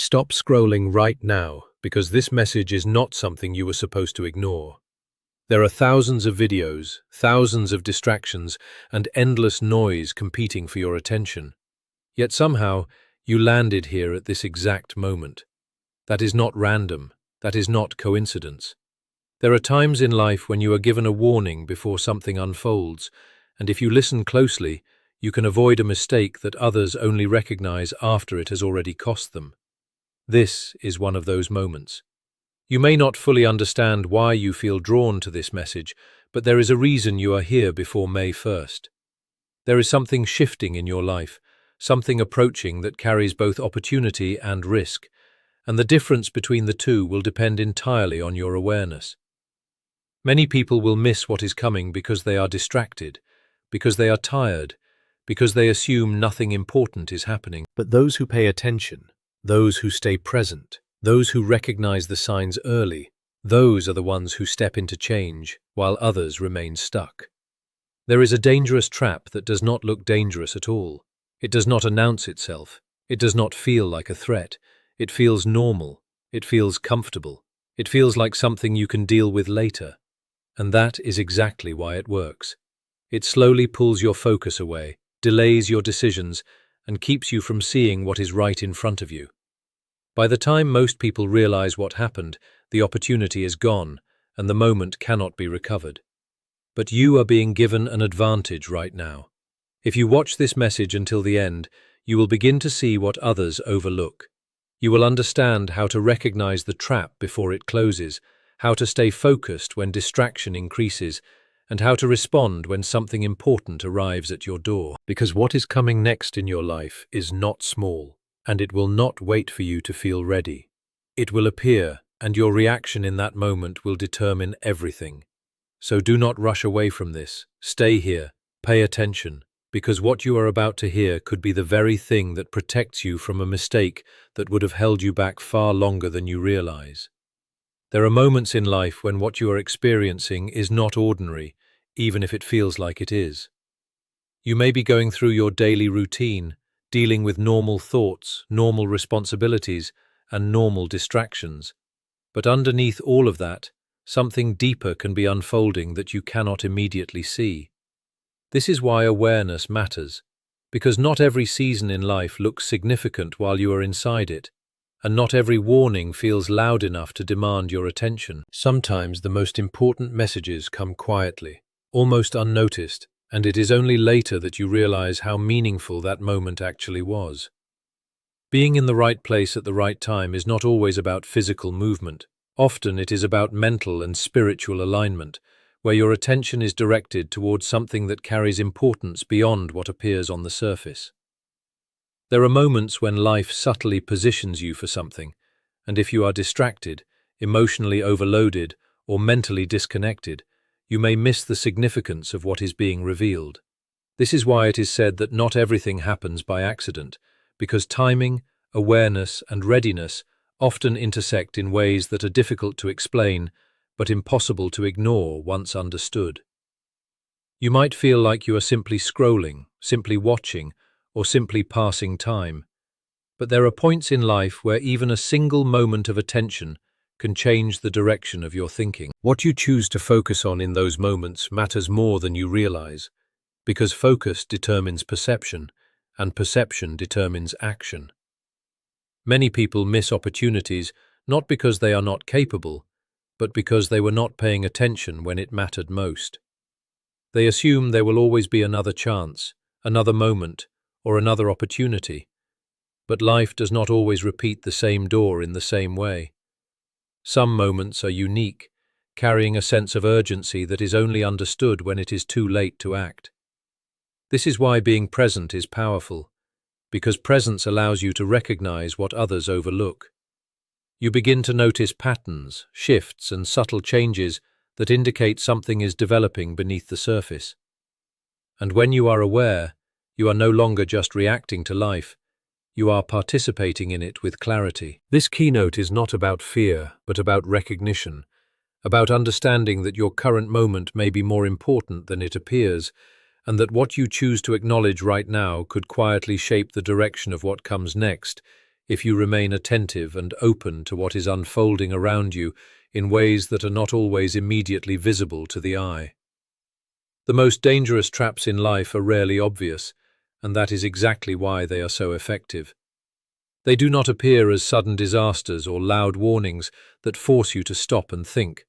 Stop scrolling right now, because this message is not something you were supposed to ignore. There are thousands of videos, thousands of distractions, and endless noise competing for your attention. Yet somehow, you landed here at this exact moment. That is not random. That is not coincidence. There are times in life when you are given a warning before something unfolds, and if you listen closely, you can avoid a mistake that others only recognize after it has already cost them. This is one of those moments. You may not fully understand why you feel drawn to this message, but there is a reason you are here before May 1st. There is something shifting in your life, something approaching that carries both opportunity and risk, and the difference between the two will depend entirely on your awareness. Many people will miss what is coming because they are distracted, because they are tired, because they assume nothing important is happening. But those who pay attention, those who stay present, those who recognize the signs early, those are the ones who step into change, while others remain stuck. There is a dangerous trap that does not look dangerous at all. It does not announce itself. It does not feel like a threat. It feels normal. It feels comfortable. It feels like something you can deal with later. And that is exactly why it works. It slowly pulls your focus away, delays your decisions, and keeps you from seeing what is right in front of you. By the time most people realize what happened, the opportunity is gone, and the moment cannot be recovered. But you are being given an advantage right now. If you watch this message until the end, you will begin to see what others overlook. You will understand how to recognize the trap before it closes, how to stay focused when distraction increases, and how to respond when something important arrives at your door. Because what is coming next in your life is not small, and it will not wait for you to feel ready. It will appear, and your reaction in that moment will determine everything. So do not rush away from this. Stay here, pay attention, because what you are about to hear could be the very thing that protects you from a mistake that would have held you back far longer than you realize. There are moments in life when what you are experiencing is not ordinary, even if it feels like it is. You may be going through your daily routine, dealing with normal thoughts, normal responsibilities, and normal distractions. But underneath all of that, something deeper can be unfolding that you cannot immediately see. This is why awareness matters, because not every season in life looks significant while you are inside it, and not every warning feels loud enough to demand your attention. Sometimes the most important messages come quietly, almost unnoticed, and it is only later that you realize how meaningful that moment actually was. Being in the right place at the right time is not always about physical movement. Often it is about mental and spiritual alignment, where your attention is directed towards something that carries importance beyond what appears on the surface. There are moments when life subtly positions you for something, and if you are distracted, emotionally overloaded, or mentally disconnected, you may miss the significance of what is being revealed. This is why it is said that not everything happens by accident, because timing, awareness, and readiness often intersect in ways that are difficult to explain, but impossible to ignore once understood. You might feel like you are simply scrolling, simply watching, or simply passing time. But there are points in life where even a single moment of attention can change the direction of your thinking. What you choose to focus on in those moments matters more than you realize, because focus determines perception, and perception determines action. Many people miss opportunities not because they are not capable, but because they were not paying attention when it mattered most. They assume there will always be another chance, another moment, or another opportunity. But life does not always repeat the same door in the same way. Some moments are unique, carrying a sense of urgency that is only understood when it is too late to act. This is why being present is powerful, because presence allows you to recognize what others overlook. You begin to notice patterns, shifts, and subtle changes that indicate something is developing beneath the surface. And when you are aware, you are no longer just reacting to life, you are participating in it with clarity. This keynote is not about fear, but about recognition, about understanding that your current moment may be more important than it appears, and that what you choose to acknowledge right now could quietly shape the direction of what comes next, if you remain attentive and open to what is unfolding around you in ways that are not always immediately visible to the eye. The most dangerous traps in life are rarely obvious, and that is exactly why they are so effective. They do not appear as sudden disasters or loud warnings that force you to stop and think.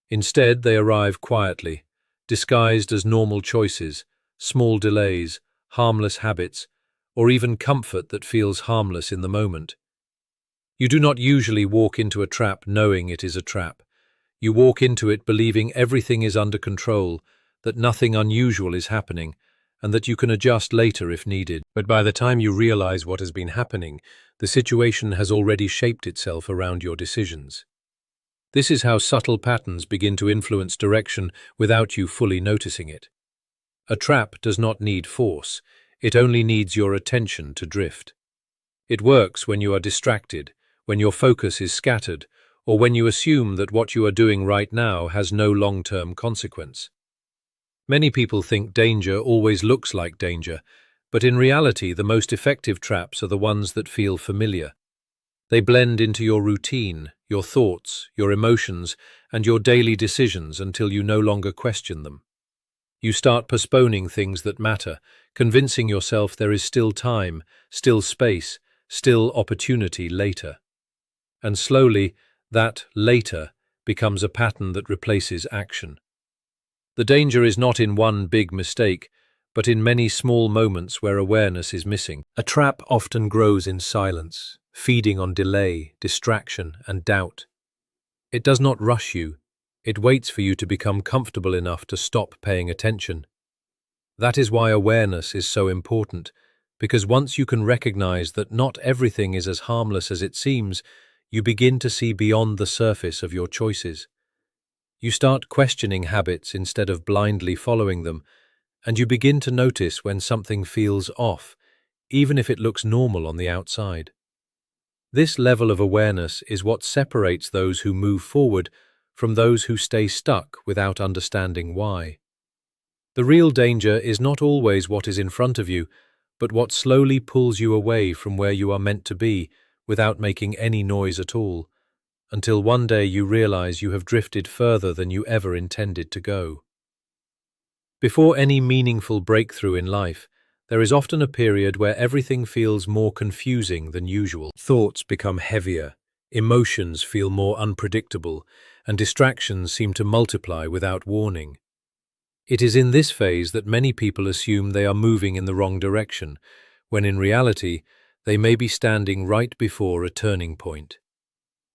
Instead, they arrive quietly, disguised as normal choices, small delays, harmless habits, or even comfort that feels harmless in the moment. You do not usually walk into a trap knowing it is a trap. You walk into it believing everything is under control, that nothing unusual is happening, and that you can adjust later if needed. But by the time you realize what has been happening, the situation has already shaped itself around your decisions. This is how subtle patterns begin to influence direction without you fully noticing it. A trap does not need force, it only needs your attention to drift. It works when you are distracted, when your focus is scattered, or when you assume that what you are doing right now has no long-term consequence. Many people think danger always looks like danger, but in reality the most effective traps are the ones that feel familiar. They blend into your routine, your thoughts, your emotions, and your daily decisions until you no longer question them. You start postponing things that matter, convincing yourself there is still time, still space, still opportunity later. And slowly, that later becomes a pattern that replaces action. The danger is not in one big mistake, but in many small moments where awareness is missing. A trap often grows in silence, feeding on delay, distraction, and doubt. It does not rush you. It waits for you to become comfortable enough to stop paying attention. That is why awareness is so important, because once you can recognize that not everything is as harmless as it seems, you begin to see beyond the surface of your choices. You start questioning habits instead of blindly following them, and you begin to notice when something feels off, even if it looks normal on the outside. This level of awareness is what separates those who move forward from those who stay stuck without understanding why. The real danger is not always what is in front of you, but what slowly pulls you away from where you are meant to be without making any noise at all, until one day you realize you have drifted further than you ever intended to go. Before any meaningful breakthrough in life, there is often a period where everything feels more confusing than usual. Thoughts become heavier, emotions feel more unpredictable, and distractions seem to multiply without warning. It is in this phase that many people assume they are moving in the wrong direction, when in reality, they may be standing right before a turning point.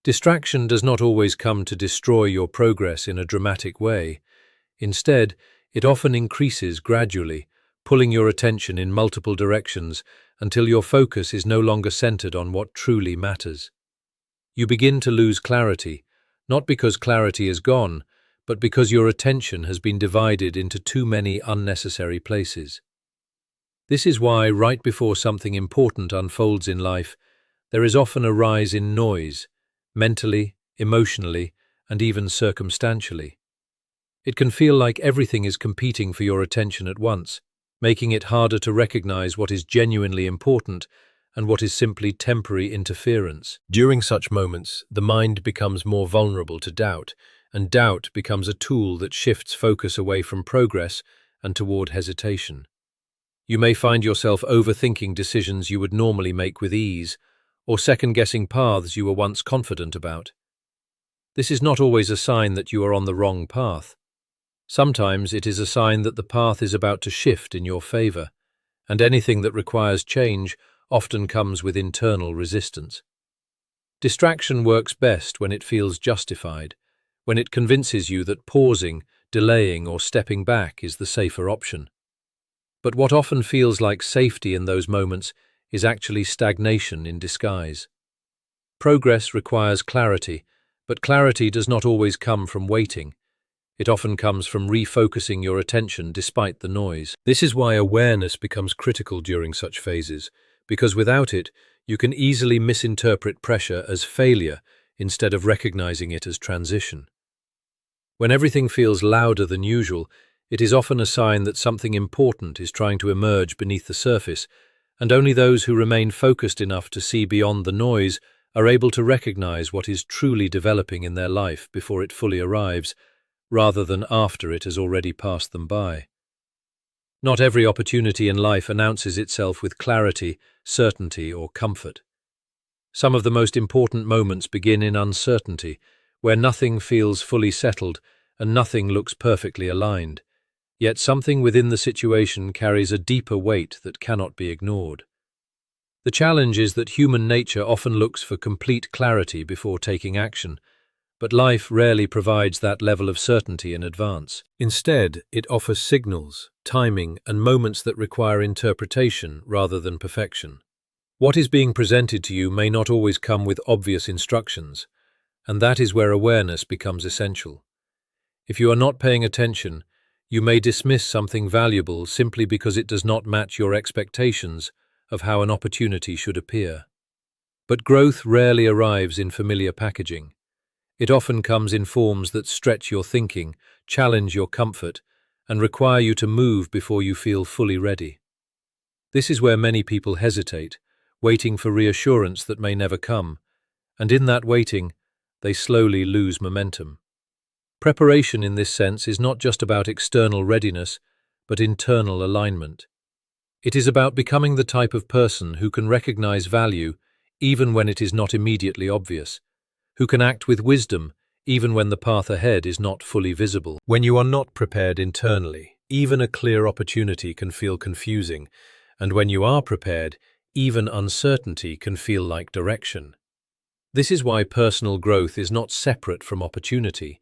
Distraction does not always come to destroy your progress in a dramatic way. Instead, it often increases gradually, pulling your attention in multiple directions until your focus is no longer centered on what truly matters. You begin to lose clarity, not because clarity is gone, but because your attention has been divided into too many unnecessary places. This is why, right before something important unfolds in life, there is often a rise in noise, mentally, emotionally, and even circumstantially. It can feel like everything is competing for your attention at once, making it harder to recognize what is genuinely important and what is simply temporary interference. During such moments, the mind becomes more vulnerable to doubt, and doubt becomes a tool that shifts focus away from progress and toward hesitation. You may find yourself overthinking decisions you would normally make with ease, or second-guessing paths you were once confident about. This is not always a sign that you are on the wrong path. Sometimes it is a sign that the path is about to shift in your favor, and anything that requires change often comes with internal resistance. Distraction works best when it feels justified, when it convinces you that pausing, delaying, or stepping back is the safer option. But what often feels like safety in those moments is actually stagnation in disguise. Progress requires clarity, but clarity does not always come from waiting. It often comes from refocusing your attention despite the noise. This is why awareness becomes critical during such phases, because without it, you can easily misinterpret pressure as failure instead of recognizing it as transition. When everything feels louder than usual, it is often a sign that something important is trying to emerge beneath the surface, and only those who remain focused enough to see beyond the noise are able to recognize what is truly developing in their life before it fully arrives, rather than after it has already passed them by. Not every opportunity in life announces itself with clarity, certainty, or comfort. Some of the most important moments begin in uncertainty, where nothing feels fully settled and nothing looks perfectly aligned. Yet something within the situation carries a deeper weight that cannot be ignored. The challenge is that human nature often looks for complete clarity before taking action, but life rarely provides that level of certainty in advance. Instead, it offers signals, timing, and moments that require interpretation rather than perfection. What is being presented to you may not always come with obvious instructions, and that is where awareness becomes essential. If you are not paying attention, you may dismiss something valuable simply because it does not match your expectations of how an opportunity should appear. But growth rarely arrives in familiar packaging. It often comes in forms that stretch your thinking, challenge your comfort, and require you to move before you feel fully ready. This is where many people hesitate, waiting for reassurance that may never come, and in that waiting, they slowly lose momentum. Preparation in this sense is not just about external readiness, but internal alignment. It is about becoming the type of person who can recognize value even when it is not immediately obvious, who can act with wisdom even when the path ahead is not fully visible. When you are not prepared internally, even a clear opportunity can feel confusing, and when you are prepared, even uncertainty can feel like direction. This is why personal growth is not separate from opportunity.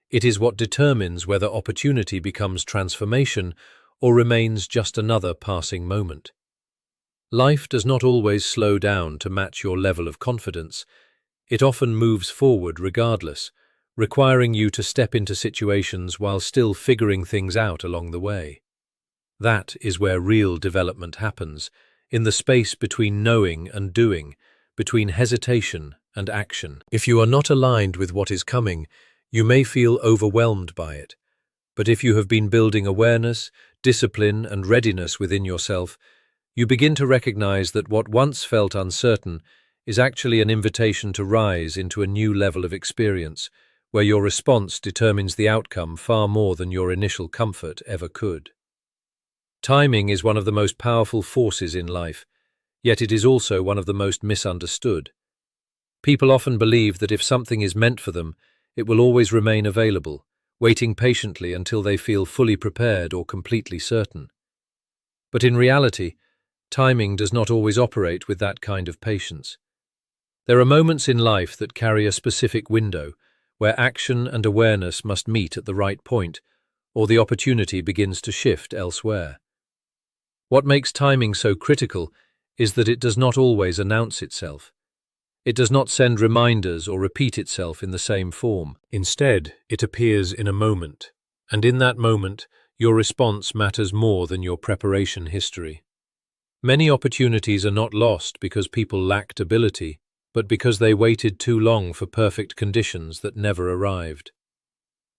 It is what determines whether opportunity becomes transformation or remains just another passing moment. Life does not always slow down to match your level of confidence. It often moves forward regardless, requiring you to step into situations while still figuring things out along the way. That is where real development happens, in the space between knowing and doing, between hesitation and action. If you are not aligned with what is coming, you may feel overwhelmed by it. But if you have been building awareness, discipline, and readiness within yourself, you begin to recognize that what once felt uncertain is actually an invitation to rise into a new level of experience, where your response determines the outcome far more than your initial comfort ever could. Timing is one of the most powerful forces in life, yet it is also one of the most misunderstood. People often believe that if something is meant for them, it will always remain available, waiting patiently until they feel fully prepared or completely certain. But in reality, timing does not always operate with that kind of patience. There are moments in life that carry a specific window, where action and awareness must meet at the right point, or the opportunity begins to shift elsewhere. What makes timing so critical is that it does not always announce itself. It does not send reminders or repeat itself in the same form. Instead, it appears in a moment, and in that moment, your response matters more than your preparation history. Many opportunities are not lost because people lacked ability, but because they waited too long for perfect conditions that never arrived.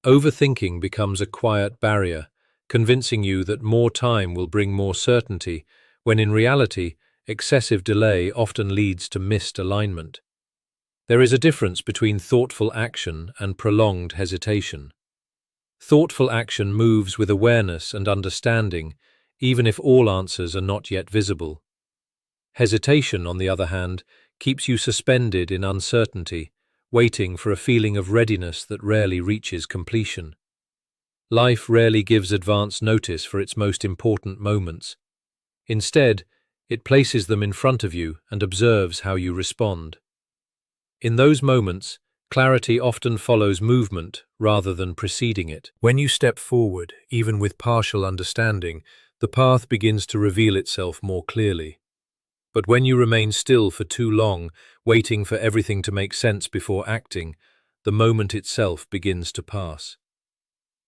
Overthinking becomes a quiet barrier, convincing you that more time will bring more certainty, when in reality, excessive delay often leads to missed alignment. There is a difference between thoughtful action and prolonged hesitation. Thoughtful action moves with awareness and understanding, even if all answers are not yet visible. Hesitation, on the other hand, keeps you suspended in uncertainty, waiting for a feeling of readiness that rarely reaches completion. Life rarely gives advance notice for its most important moments. Instead, it places them in front of you and observes how you respond. In those moments, clarity often follows movement rather than preceding it. When you step forward, even with partial understanding, the path begins to reveal itself more clearly. But when you remain still for too long, waiting for everything to make sense before acting, the moment itself begins to pass.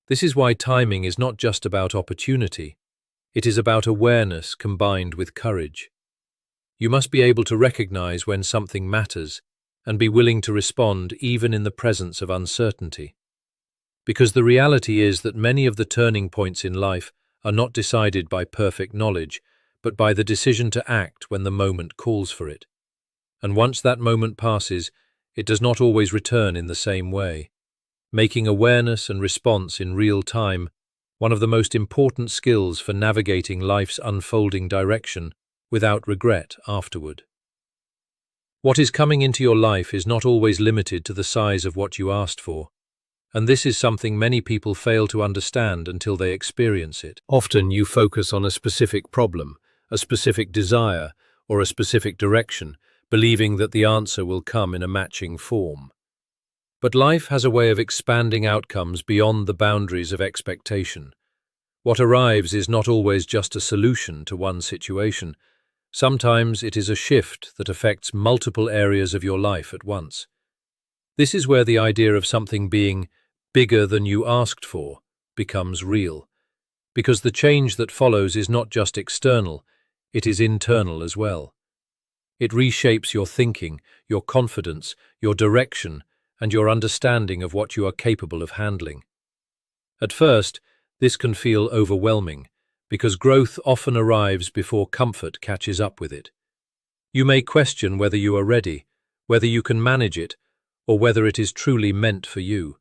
This is why timing is not just about opportunity. It is about awareness combined with courage. You must be able to recognize when something matters and be willing to respond even in the presence of uncertainty. Because the reality is that many of the turning points in life are not decided by perfect knowledge, but by the decision to act when the moment calls for it. And once that moment passes, it does not always return in the same way, making awareness and response in real time one of the most important skills for navigating life's unfolding direction without regret afterward. What is coming into your life is not always limited to the size of what you asked for, and this is something many people fail to understand until they experience it. Often you focus on a specific problem, a specific desire, or a specific direction, believing that the answer will come in a matching form. But life has a way of expanding outcomes beyond the boundaries of expectation. What arrives is not always just a solution to one situation. Sometimes it is a shift that affects multiple areas of your life at once. This is where the idea of something being bigger than you asked for becomes real, because the change that follows is not just external, it is internal as well. It reshapes your thinking, your confidence, your direction, and your understanding of what you are capable of handling. At first, this can feel overwhelming, because growth often arrives before comfort catches up with it. You may question whether you are ready, whether you can manage it, or whether it is truly meant for you.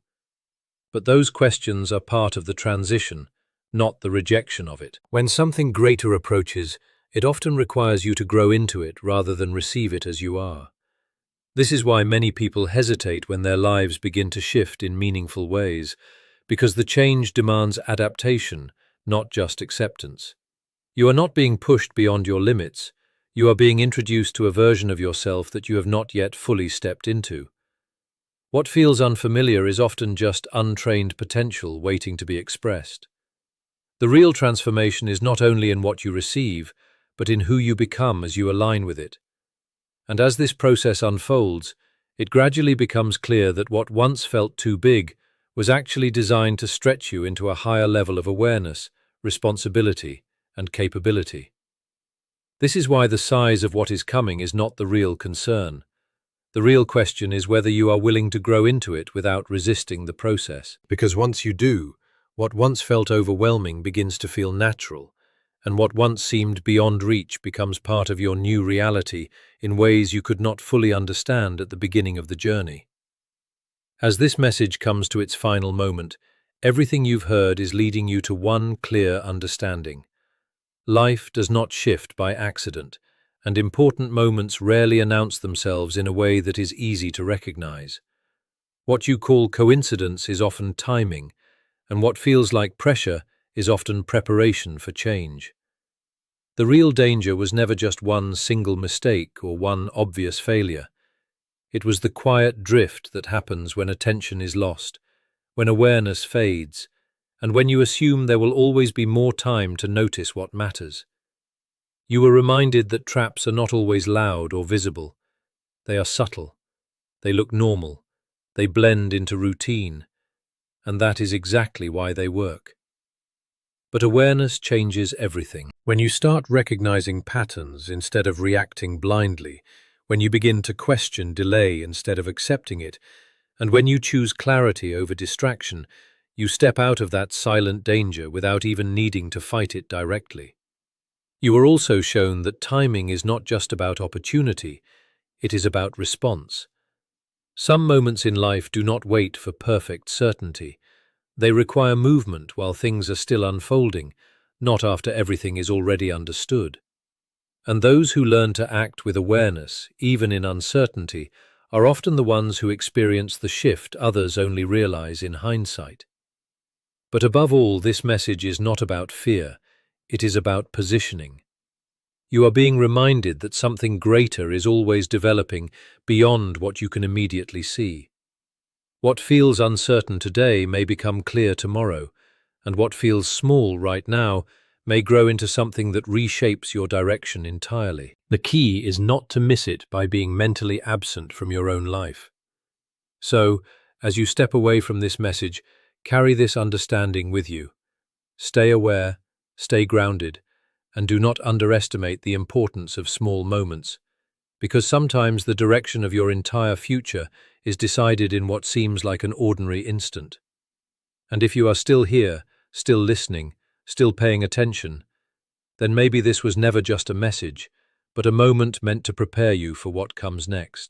But those questions are part of the transition, not the rejection of it. When something greater approaches, it often requires you to grow into it rather than receive it as you are. This is why many people hesitate when their lives begin to shift in meaningful ways, because the change demands adaptation, not just acceptance. You are not being pushed beyond your limits, you are being introduced to a version of yourself that you have not yet fully stepped into. What feels unfamiliar is often just untrained potential waiting to be expressed. The real transformation is not only in what you receive, but in who you become as you align with it. And as this process unfolds, it gradually becomes clear that what once felt too big was actually designed to stretch you into a higher level of awareness, responsibility, and capability. This is why the size of what is coming is not the real concern. The real question is whether you are willing to grow into it without resisting the process. Because once you do, what once felt overwhelming begins to feel natural, and what once seemed beyond reach becomes part of your new reality in ways you could not fully understand at the beginning of the journey. As this message comes to its final moment, everything you've heard is leading you to one clear understanding. Life does not shift by accident, and important moments rarely announce themselves in a way that is easy to recognize. What you call coincidence is often timing, and what feels like pressure is often preparation for change. The real danger was never just one single mistake or one obvious failure. It was the quiet drift that happens when attention is lost, when awareness fades, and when you assume there will always be more time to notice what matters. You were reminded that traps are not always loud or visible. They are subtle. They look normal. They blend into routine. And that is exactly why they work. But awareness changes everything. When you start recognizing patterns instead of reacting blindly, when you begin to question delay instead of accepting it, and when you choose clarity over distraction, you step out of that silent danger without even needing to fight it directly. You are also shown that timing is not just about opportunity, it is about response. Some moments in life do not wait for perfect certainty. They require movement while things are still unfolding, not after everything is already understood. And those who learn to act with awareness, even in uncertainty, are often the ones who experience the shift others only realize in hindsight. But above all, this message is not about fear, it is about positioning. You are being reminded that something greater is always developing beyond what you can immediately see. What feels uncertain today may become clear tomorrow, and what feels small right now may grow into something that reshapes your direction entirely. The key is not to miss it by being mentally absent from your own life. So, as you step away from this message, carry this understanding with you. Stay aware, stay grounded, and do not underestimate the importance of small moments, because sometimes the direction of your entire future is decided in what seems like an ordinary instant. And if you are still here, still listening, still paying attention, then maybe this was never just a message, but a moment meant to prepare you for what comes next.